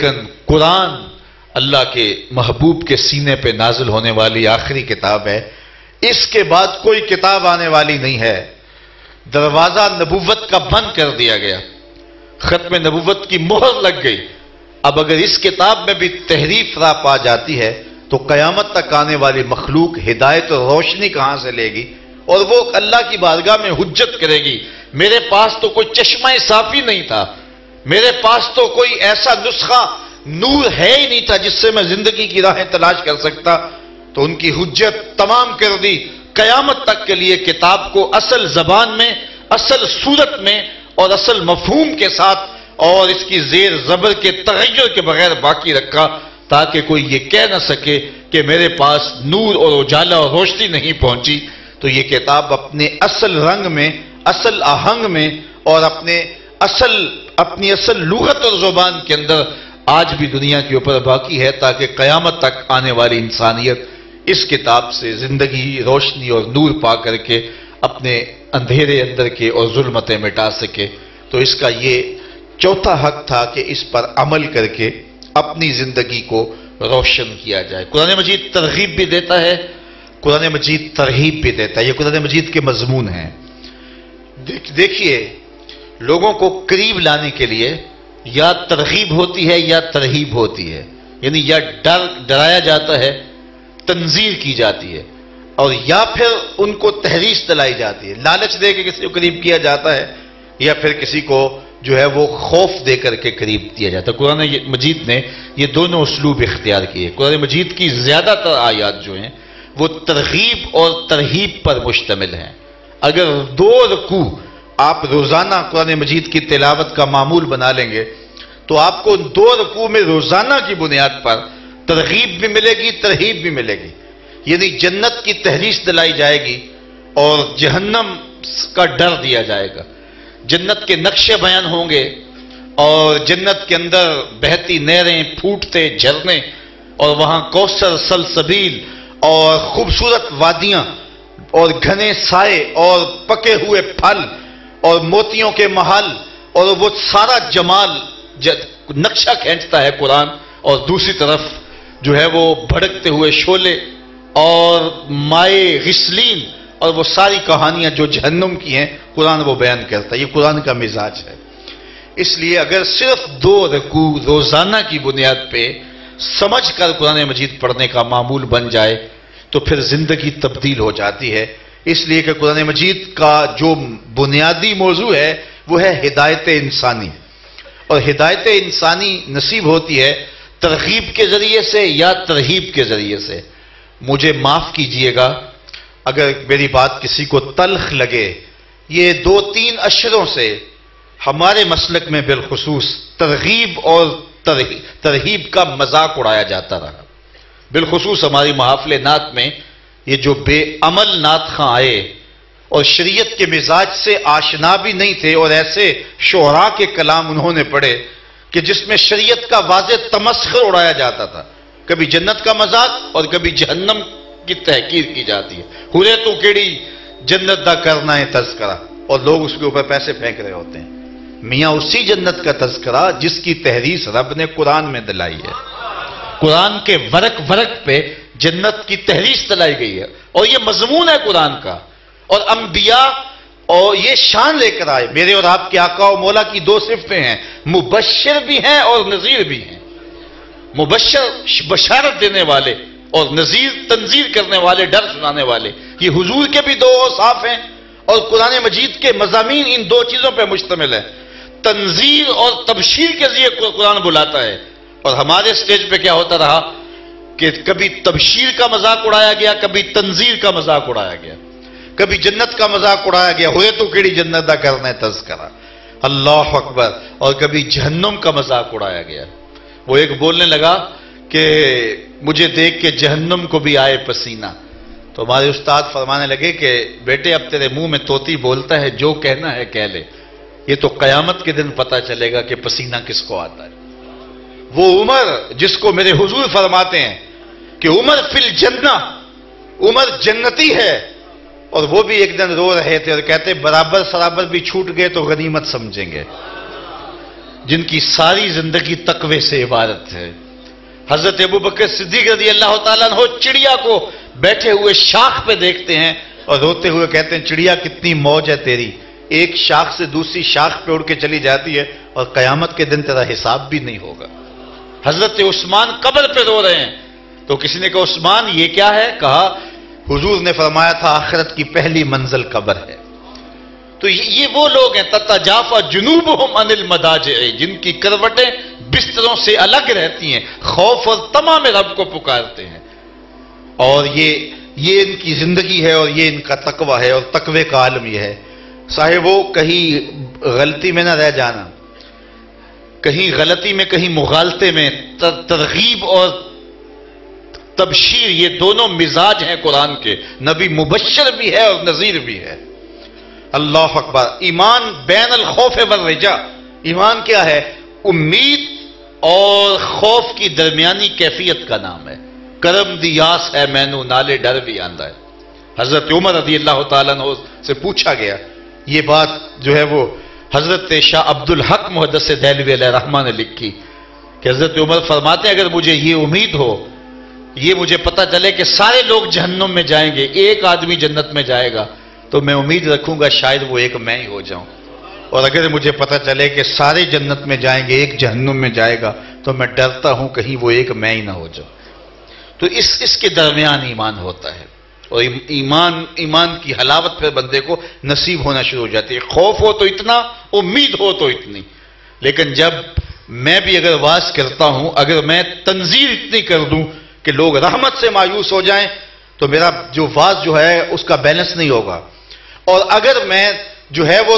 لیکن قرآن اللہ کے محبوب کے سینے پہ نازل ہونے والی آخری کتاب ہے، اس کے بعد کوئی کتاب آنے والی نہیں ہے۔ دروازہ نبوت کا بند کر دیا گیا، ختم نبوت کی مہر لگ گئی۔ اب اگر اس کتاب میں بھی تحریف راہ پا جاتی ہے تو قیامت تک آنے والی مخلوق ہدایت اور روشنی کہاں سے لے گی؟ اور وہ اللہ کی بارگاہ میں حجت کرے گی، میرے پاس تو کوئی چشمہ صافی نہیں تھا، میرے پاس تو کوئی ایسا نسخہ نور ہے ہی نہیں تھا جس سے میں زندگی کی راہیں تلاش کر سکتا۔ تو ان کی حجت تمام کر دی، قیامت تک کے لیے کتاب کو اصل زبان میں، اصل صورت میں اور اصل مفہوم کے ساتھ اور اس کی زیر زبر کے تغیر کے بغیر باقی رکھا، تاکہ کوئی یہ کہہ نہ سکے کہ میرے پاس نور اور اجالا اور روشنی نہیں پہنچی۔ تو یہ کتاب اپنے اصل رنگ میں، اصل آہنگ میں اور اپنی اصل لغت اور زبان کے اندر آج بھی دنیا کے اوپر باقی ہے، تاکہ قیامت تک آنے والی انسانیت اس کتاب سے زندگی، روشنی اور نور پا کر کے اپنے اندھیرے اندر کے اور ظلمتیں مٹا سکے۔ تو اس کا یہ چوتھا حق تھا کہ اس پر عمل کر کے اپنی زندگی کو روشن کیا جائے۔ قرآن مجید ترغیب بھی دیتا ہے، قرآن مجید ترہیب بھی دیتا ہے، یہ قرآن مجید کے مضمون ہیں۔ دیکھیے، لوگوں کو قریب لانے کے لیے یا ترغیب ہوتی ہے یا ترہیب ہوتی ہے، یعنی یا ڈرایا جاتا ہے، تنذیر کی جاتی ہے، اور یا پھر ان کو تحریص دلائی جاتی ہے، لالچ دے کے کسی کو قریب کیا جاتا ہے، یا پھر کسی کو جو ہے وہ خوف دے کر کے قریب دیا جاتا ہے۔ قرآن مجید نے یہ دونوں اسلوب اختیار کیے۔ قرآن مجید کی زیادہ تر آیات جو ہیں وہ ترغیب اور ترہیب پر مشتمل ہیں۔ اگر 2 رکوع آپ روزانہ قرآن مجید کی تلاوت کا معمول بنا لیں گے تو آپ کو 2 رکوع میں روزانہ کی بنیاد پر ترغیب بھی ملے گی، ترہیب بھی ملے گی، یعنی جنت کی تحریص دلائی جائے گی اور جہنم کا ڈر دیا جائے گا۔ جنت کے نقشے بیان ہوں گے اور جنت کے اندر بہتی نہریں، پھوٹتے جھرنے، اور وہاں کوثر، سلسبیل اور خوبصورت وادیاں اور گھنے سائے اور پکے ہوئے پھل اور موتیوں کے محل، اور وہ سارا جمال نقشہ کھینچتا ہے قرآن، اور دوسری طرف جو ہے وہ بھڑکتے ہوئے شعلے اور مائع غسلین اور وہ ساری کہانیاں جو جہنم کی ہیں قرآن وہ بیان کرتا ہے۔ یہ قرآن کا مزاج ہے۔ اس لیے اگر صرف 2 رکوع روزانہ کی بنیاد پہ سمجھ کر قرآن مجید پڑھنے کا معمول بن جائے تو پھر زندگی تبدیل ہو جاتی ہے، اس لیے کہ قرآن مجید کا جو بنیادی موضوع ہے وہ ہے ہدایت انسانی، اور ہدایت انسانی نصیب ہوتی ہے ترغیب کے ذریعے سے یا ترہیب کے ذریعے سے۔ مجھے معاف کیجئے گا اگر میری بات کسی کو تلخ لگے، یہ 2-3 اشروں سے ہمارے مسلک میں بالخصوص ترغیب اور ترہیب کا مذاق اڑایا جاتا رہا۔ بالخصوص ہماری محافل نعت میں یہ جو بے عمل نعت خواں آئے اور شریعت کے مزاج سے آشنا بھی نہیں تھے، اور ایسے شعراء کے کلام انہوں نے پڑھے کہ جس میں شریعت کا واضح تمسخر اڑایا جاتا تھا، کبھی جنت کا مذاق اور کبھی جہنم کی تحقیر کی جاتی ہے۔ ہورے تو کیڑی جنت دا کرنا ہے تذکرہ، اور لوگ اس کے اوپر پیسے پھینک رہے ہوتے ہیں۔ میاں اسی جنت کا تذکرہ جس کی تحریص رب نے قرآن میں دلائی ہے، قرآن کے ورق پہ جنت کی تحریص دلائی گئی ہے، اور یہ مضمون ہے قرآن کا۔ اور انبیاء اور یہ شان لے کر آئے، میرے اور آپ کے آقا و مولا کی 2 صفتیں ہیں، مبشر بھی ہیں اور نذیر بھی ہیں۔ مبشر بشارت دینے والے اور نذیر تنذیر کرنے والے، ڈر سنانے والے، یہ حضور کے بھی 2 اوصاف ہیں، اور قرآن مجید کے مضامین ان 2 چیزوں پہ مشتمل ہے۔ تنذیر اور تبشیر کے ذریعے قرآن بلاتا ہے، اور ہمارے سٹیج پہ کیا ہوتا رہا کہ کبھی تبشیر کا مذاق اڑایا گیا، کبھی تنذیر کا مذاق اڑایا گیا، کبھی جنت کا مذاق اڑایا گیا، ہوئے تو کیڑی جنت دا کرنا ہے تذکرہ، اللہ اکبر، اور کبھی جہنم کا مذاق اڑایا گیا۔ وہ ایک بولنے لگا کہ مجھے دیکھ کے جہنم کو بھی آئے پسینہ، تو ہمارے استاد فرمانے لگے کہ بیٹے اب تیرے منہ میں طوطی بولتا ہے، جو کہنا ہے کہہ لے، یہ تو قیامت کے دن پتہ چلے گا کہ پسینہ کس کو آتا ہے۔ وہ عمر جس کو میرے حضور فرماتے ہیں کہ عمر فی الجنہ، عمر جنتی ہے، اور وہ بھی ایک دن رو رہے تھے اور کہتے برابر سرابر بھی چھوٹ گئے تو غنیمت سمجھیں گے۔ جن کی ساری زندگی تقوی سے عبارت ہے۔ حضرت ابوبکر صدیق رضی اللہ تعالیٰ عنہ چڑیا کو بیٹھے ہوئے شاخ پہ دیکھتے ہیں اور روتے ہوئے کہتے ہیں چڑیا کتنی موج ہے تیری، ایک شاخ سے دوسری شاخ پہ اڑ کے چلی جاتی ہے اور قیامت کے دن تیرا حساب بھی نہیں ہوگا۔ حضرت عثمان قبر پہ رو رہے ہیں تو کسی نے کہا عثمان یہ کیا ہے؟ کہا حضور نے فرمایا تھا آخرت کی پہلی منزل قبر ہے۔ تو یہ وہ لوگ ہیں تتجافا جنوبہم عن المضاجع، جن کی کروٹیں بستروں سے الگ رہتی ہیں، خوف اور طمع میں رب کو پکارتے ہیں، اور یہ ان کی زندگی ہے اور یہ ان کا تقوی ہے، اور تقوی کا عالم یہ ہے۔ صاحبو کہیں غلطی میں نہ رہ جانا، کہیں غلطی میں کہیں مغالطے میں، ترغیب اور تبشیر یہ دونوں مزاج ہیں قرآن کے، نبی مبشر بھی ہے اور نذیر بھی ہے۔ اللہ اکبر۔ ایمان بین الخوف والرجاء، ایمان کیا ہے؟ امید اور خوف کی درمیانی کیفیت کا نام ہے۔ کرم دی آس ہے مینو نالے ڈر بھی آندا ہے۔ حضرت عمر رضی اللہ تعالیٰ عنہ سے پوچھا گیا، یہ بات جو ہے وہ حضرت شاہ عبد الحق محدث دہلوی علیہ رحمہ نے لکھی کہ حضرت عمر فرماتے ہیں اگر مجھے یہ امید ہو، یہ مجھے پتہ چلے کہ سارے لوگ جہنم میں جائیں گے، ایک آدمی جنت میں جائے گا، تو میں امید رکھوں گا شاید وہ ایک میں ہی ہو جاؤں، اور اگر مجھے پتہ چلے کہ سارے جنت میں جائیں گے ایک جہنم میں جائے گا تو میں ڈرتا ہوں کہیں وہ ایک میں ہی نہ ہو جاؤں۔ تو اس کے درمیان ایمان ہوتا ہے، اور ایمان کی حلاوت پھر بندے کو نصیب ہونا شروع ہو جاتی ہے۔ خوف ہو تو اتنا، امید ہو تو اتنی۔ لیکن جب میں بھی اگر واز کرتا ہوں، اگر میں تنزیر اتنی کر دوں کہ لوگ رحمت سے مایوس ہو جائیں تو میرا جو واز جو ہے اس کا بیلنس نہیں ہوگا، اور اگر میں جو ہے وہ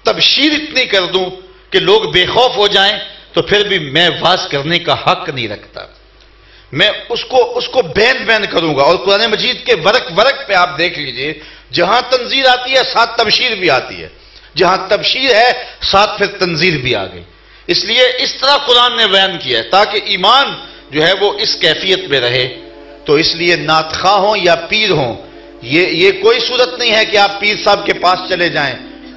تبشیر اتنی کر دوں کہ لوگ بے خوف ہو جائیں تو پھر بھی میں واز کرنے کا حق نہیں رکھتا، میں اس کو بین کروں گا۔ اور قرآن مجید کے ورق پہ آپ دیکھ لیجئے، جہاں تنزیر آتی ہے ساتھ تبشیر بھی آتی ہے، جہاں تبشیر ہے ساتھ پھر تنزیر بھی آ گئی۔ اس لیے اس طرح قرآن نے بیان کیا ہے تاکہ ایمان جو ہے وہ اس کیفیت میں رہے۔ تو اس لیے نعت خواہ ہوں یا پیر ہوں، یہ کوئی صورت نہیں ہے کہ آپ پیر صاحب کے پاس چلے جائیں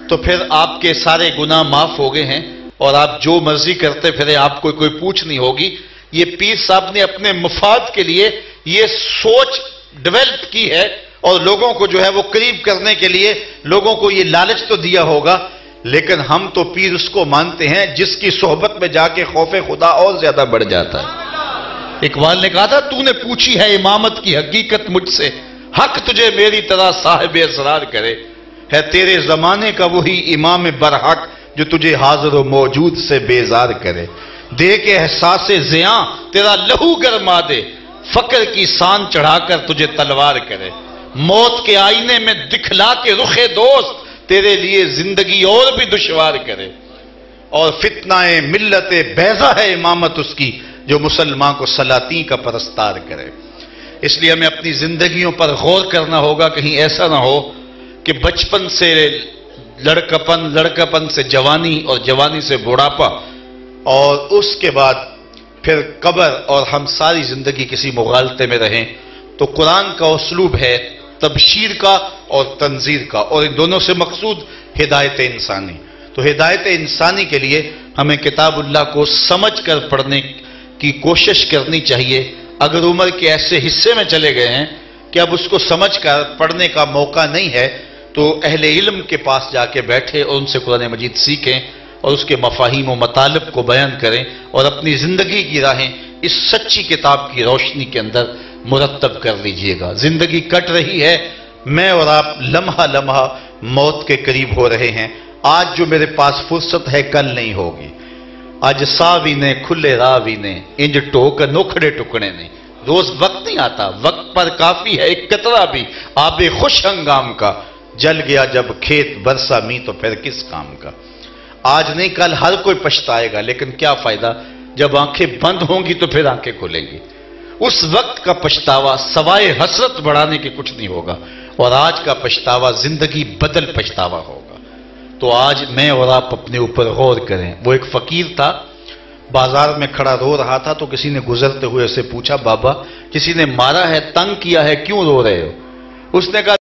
تو پھر آپ کے سارے گناہ معاف ہو گئے ہیں اور آپ جو مرضی کرتے پھرے، آپ کو کوئی پوچھ نہیں ہوگی۔ یہ پیر صاحب نے اپنے مفاد کے لیے یہ سوچ ڈیولپ کی ہے، اور لوگوں کو جو ہے وہ قریب کرنے کے لیے لوگوں کو یہ لالچ تو دیا ہوگا، لیکن ہم تو پیر اس کو مانتے ہیں جس کی صحبت میں جا کے خوف خدا اور زیادہ بڑھ جاتا ہے۔ اقبال نے کہا تھا تو نے پوچھی ہے امامت کی حقیقت مجھ سے، حق تجھے میری طرح صاحب اسرار کرے، ہے تیرے زمانے کا وہی امام برحق جو تجھے حاضر و موجود سے بیزار کرے، دے کے احساس زیاں تیرا لہو گرما دے، فقر کی سان چڑھا کر تجھے تلوار کرے، موت کے آئینے میں دکھلا کے رخ دوست تیرے لیے زندگی اور بھی دشوار کرے، اور فتنہ ملت بیضا ہے امامت اس کی جو مسلمان کو سلاطین کا پرستار کرے۔ اس لیے ہمیں اپنی زندگیوں پر غور کرنا ہوگا، کہیں ایسا نہ ہو کہ بچپن سے لڑکپن سے جوانی اور جوانی سے بڑھاپا اور اس کے بعد پھر قبر اور ہم ساری زندگی کسی مغالطے میں رہیں۔ تو قرآن کا اسلوب ہے تبشیر کا اور تنذیر کا، اور ان دونوں سے مقصود ہدایت انسانی۔ تو ہدایت انسانی کے لیے ہمیں کتاب اللہ کو سمجھ کر پڑھنے کی کوشش کرنی چاہیے۔ اگر عمر کے ایسے حصے میں چلے گئے ہیں کہ اب اس کو سمجھ کر پڑھنے کا موقع نہیں ہے تو اہل علم کے پاس جا کے بیٹھے اور ان سے قرآن مجید سیکھیں اور اس کے مفاہیم و مطالب کو بیان کریں، اور اپنی زندگی کی راہیں اس سچی کتاب کی روشنی کے اندر مرتب کر لیجئے گا۔ زندگی کٹ رہی ہے، میں اور آپ لمحہ لمحہ موت کے قریب ہو رہے ہیں۔ آج جو میرے پاس فرصت ہے کل نہیں ہوگی، آج ساوی نے کھلے راوی نے انج ٹوک نوکھڑے ٹکڑے نے، روز وقت نہیں آتا، وقت پر کافی ہے ایک قطرہ بھی آب خوش ہنگام کا، جل گیا جب کھیت برسا می تو پھر کس کام کا۔ آج نہیں کل ہر کوئی پچھتائے گا، لیکن کیا فائدہ جب آنکھیں بند ہوں گی تو پھر آنکھیں کھلیں گی۔ اس وقت کا پچھتاوا سوائے حسرت بڑھانے کے کچھ نہیں ہوگا، اور آج کا پچھتاوا زندگی بدل پچھتاوا ہوگا۔ تو آج میں اور آپ اپنے اوپر غور کریں۔ وہ ایک فقیر تھا، بازار میں کھڑا رو رہا تھا تو کسی نے گزرتے ہوئے اسے پوچھا، بابا کسی نے مارا ہے، تنگ کیا ہے، کیوں رو رہے ہو؟ اس نے کہا